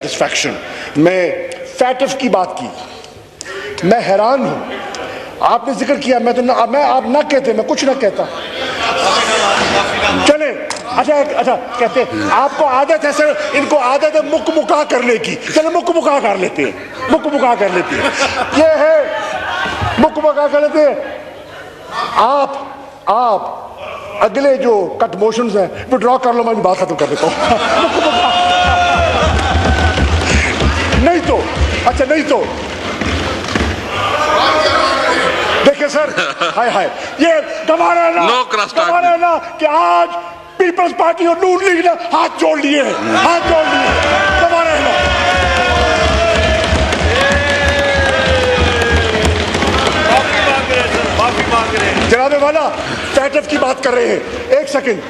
Satisfaction. میں FATF کی بات کی, میں حیران ہوں, آپ نے ذکر کیا, میں آپ نہ کہتے, میں کچھ نہ کہتا. چلیں اچھا کہتے آپ کو عادت ہے سر, ان کو عادت ہے مک مکا کرنے کی, چلے مک مکا کر لیتے ہیں, مک مکا کر لیتے ہیں, یہ ہے مک مکا کر لیتے ہیں. آپ اگلے جو کٹ موشنز ہیں وہ ڈرا کر لو, میں بات ختم کر دیتا ہوں. نہیں تو اچھا نہیں تو دیکھیں سر, ہائے یہ گوارا نا کہ آج پیپلز پارٹی اور نون لیگ نے ہاتھ جوڑ لیے ہیں, گوارا نا. جناب والا فیٹف کی بات کر رہے ہیں, ایک سیکنڈ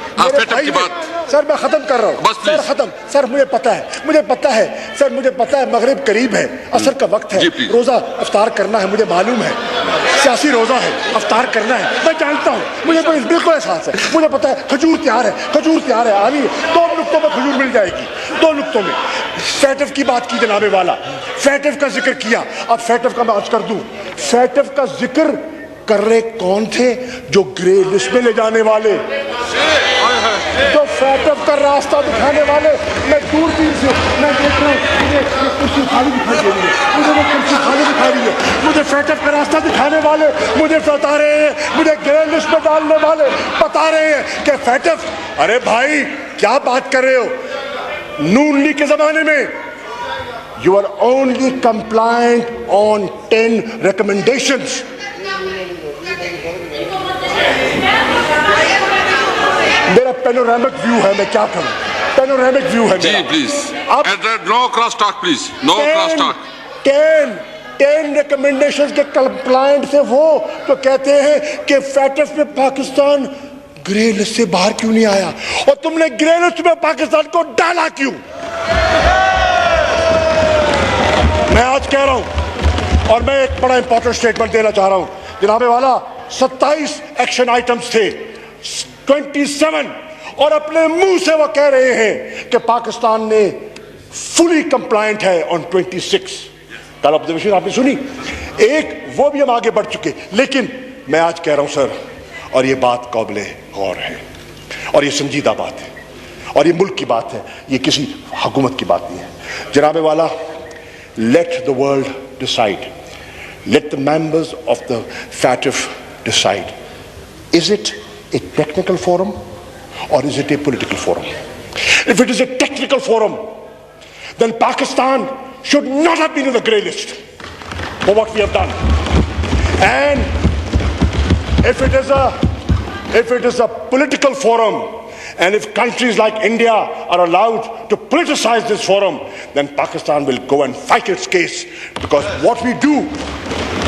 سر میں ختم کر رہا ہوں, سر ختم. سر مجھے پتا ہے سر, مجھے پتا ہے مغرب قریب ہے, عصر کا وقت ہے, روزہ افطار کرنا ہے, مجھے معلوم ہے سیاسی روزہ ہے, افطار کرنا ہے, میں جانتا ہوں, مجھے بالکل احساس ہے, مجھے پتا ہے کھجور تیار ہے, آنی ہے, 2 نقطوں میں کھجور مل جائے گی, 2 نقطوں میں. فیٹف کی بات کی جناب والا, فیٹف کا ذکر کیا, اب فیٹف کا میں عرض کر دوں, فیٹف کا ذکر کر رہے کون تھے؟ جو گرے لسٹ میں لے جانے والے, جو فیٹف کا راستہ دکھانے والے. میں دور دور سے میں دیکھ رہا ہوں, مجھے کرسی خالی دکھائی دے رہی ہے, مجھے فیٹف کا راستہ دکھانے والے مجھے بتا رہے ہیں, مجھے گرے لسٹ میں ڈالنے والے بتا رہے ہیں کہ فیٹف, ارے بھائی کیا بات کر رہے ہو, نون لیگ کے زمانے میں you are only compliant on 10 recommendations. میرا پینورامک ویو ہے, میں کیا کروں, پینورامک ویو ہے جی please no cross talk, please no cross talk. 10 recommendation کے کمپلائنٹ تھے وہ تو کہتے ہیں کہ فیٹف میں پاکستان گرے لسٹ سے باہر کیوں نہیں آیا, اور تم نے گرے لسٹ میں پاکستان کو ڈالا کیوں؟ میں آج کہہ رہا ہوں, اور میں ایک بڑا امپورٹنٹ سٹیٹمنٹ دینا چاہ رہا ہوں جناب والا, 27 ایکشن آئٹمز تھے, 27, اور اپنے منہ سے وہ کہہ رہے ہیں کہ پاکستان نے فلی کمپلائنٹ ہے آن 26. کل آبزرویشن آپ نے سنی, ایک وہ بھی ہم آگے بڑھ چکے, لیکن میں آج کہہ رہا ہوں سر, اور یہ بات قابل غور ہے, اور یہ سنجیدہ بات ہے, اور یہ ملک کی بات ہے, یہ کسی حکومت کی بات نہیں ہے. جناب والا, let the world decide, let the members of the FATF decide, is it a technical forum or is it a political forum? If it is a technical forum, then Pakistan should not have been in the grey list for what we have done. And if it is a political forum, and if countries like India are allowed to politicize this forum, then Pakistan will go and fight its case, because what we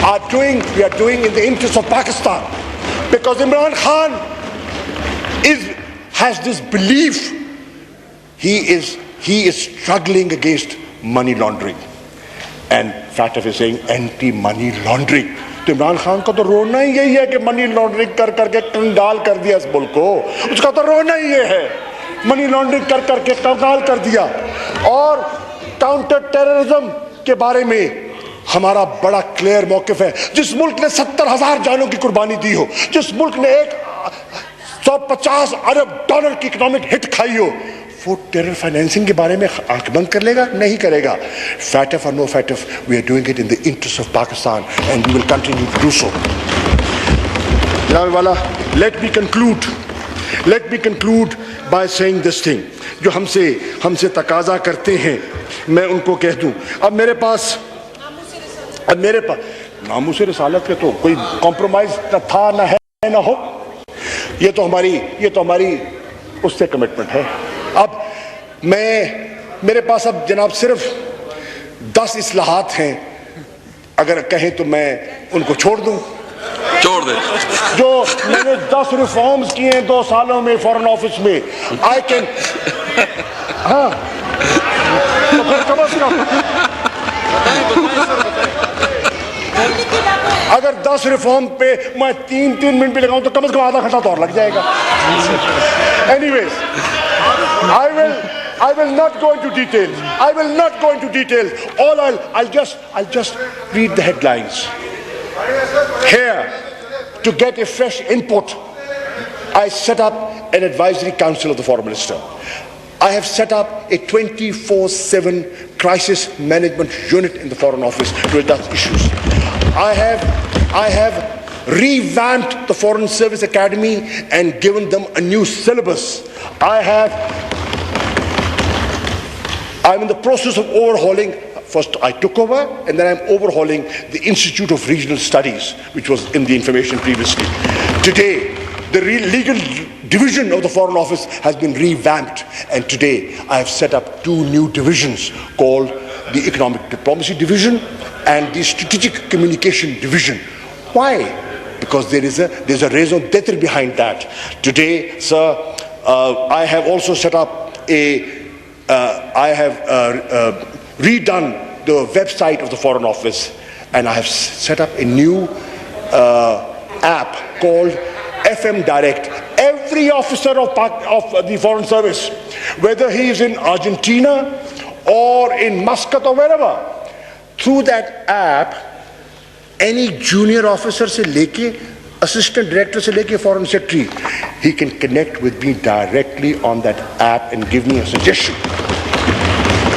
are doing in the interest of Pakistan. Because Imran Khan has this belief, he is struggling against money laundering, and FATF is saying anti-money laundering. تو عمران خان کا تو رونا ہی یہی ہے کہ money laundering کر کے کنگال کر دیا اس ملک کو, اس کا تو رونا ہی یہ ہے, منی لانڈرنگ کر کے کنگال کر دیا. اور کاؤنٹر ٹیررزم کے بارے میں ہمارا بڑا کلیئر موقف ہے. جس ملک نے 70,000 جانوں کی قربانی دی ہو, جس ملک نے 150 ارب ڈالر کی اکنامک ہٹ کھائی ہو, وہ ٹیرر فائنینسنگ کے بارے میں آنکھ بند کر لے گا؟ نہیں کرے گا. فیٹف اور no FATF, we are doing it in the interest of Pakistan and we will continue to do so. جناب والا, let me conclude by saying this thing. جو ہم سے تقاضا کرتے ہیں, میں ان کو کہہ دوں, اب میرے پاس ناموس رسالت کے تو کوئی کمپرومائز نہ تھا, نہ ہے, نہ ہو. یہ تو ہماری اس سے کمٹمنٹ ہے. اب میرے پاس اب جناب صرف 10 اصلاحات ہیں, اگر کہیں تو میں ان کو چھوڑ دوں. چھوڑ دیں. جو میں نے 10 ریفارمز کیے ہیں 2 سالوں میں فورن آفس میں, آئی کین, ہاں تو پھر کم از کم اگر 10 ریفارم پہ میں 3 منٹ بھی لگاؤں تو کم از کم آدھا گھنٹہ تو اور لگ جائے گا. Anyways, I will not go into details. I will not go into details. All I'll just read the headlines. Here, to get a fresh input, I set up an advisory council of the foreign minister. I have set up a 24/7 crisis management unit in the Foreign Office to address issues. I have revamped the Foreign Service Academy and given them a new syllabus. I'm in the process of overhauling. First I took over, and then I'm overhauling the Institute of Regional Studies, which was in the information previously. Today, the legal division of the Foreign Office has been revamped, and today I have set up 2 new divisions called the Economic Diplomacy Division and the Strategic Communication Division. Why? Because there's a raison d'etre behind that. Today, sir, I have also set up redone the website of the Foreign Office, and I have set up a new app called FM Direct. Every officer of the Foreign Service, whether he is in Argentina or in Muscat or wherever, through that app, any junior officer se leke assistant director se leke foreign secretary, he can connect with me directly on that app and give me a suggestion.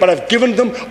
but I've given them,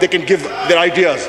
they can give their ideas.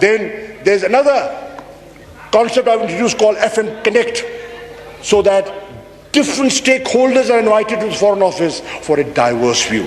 then there's another concept I've introduced called FM Connect, so that different stakeholders are invited to the Foreign Office for a diverse view.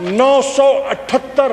978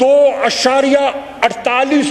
2.48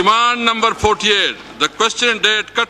Demand number 48. The question date cut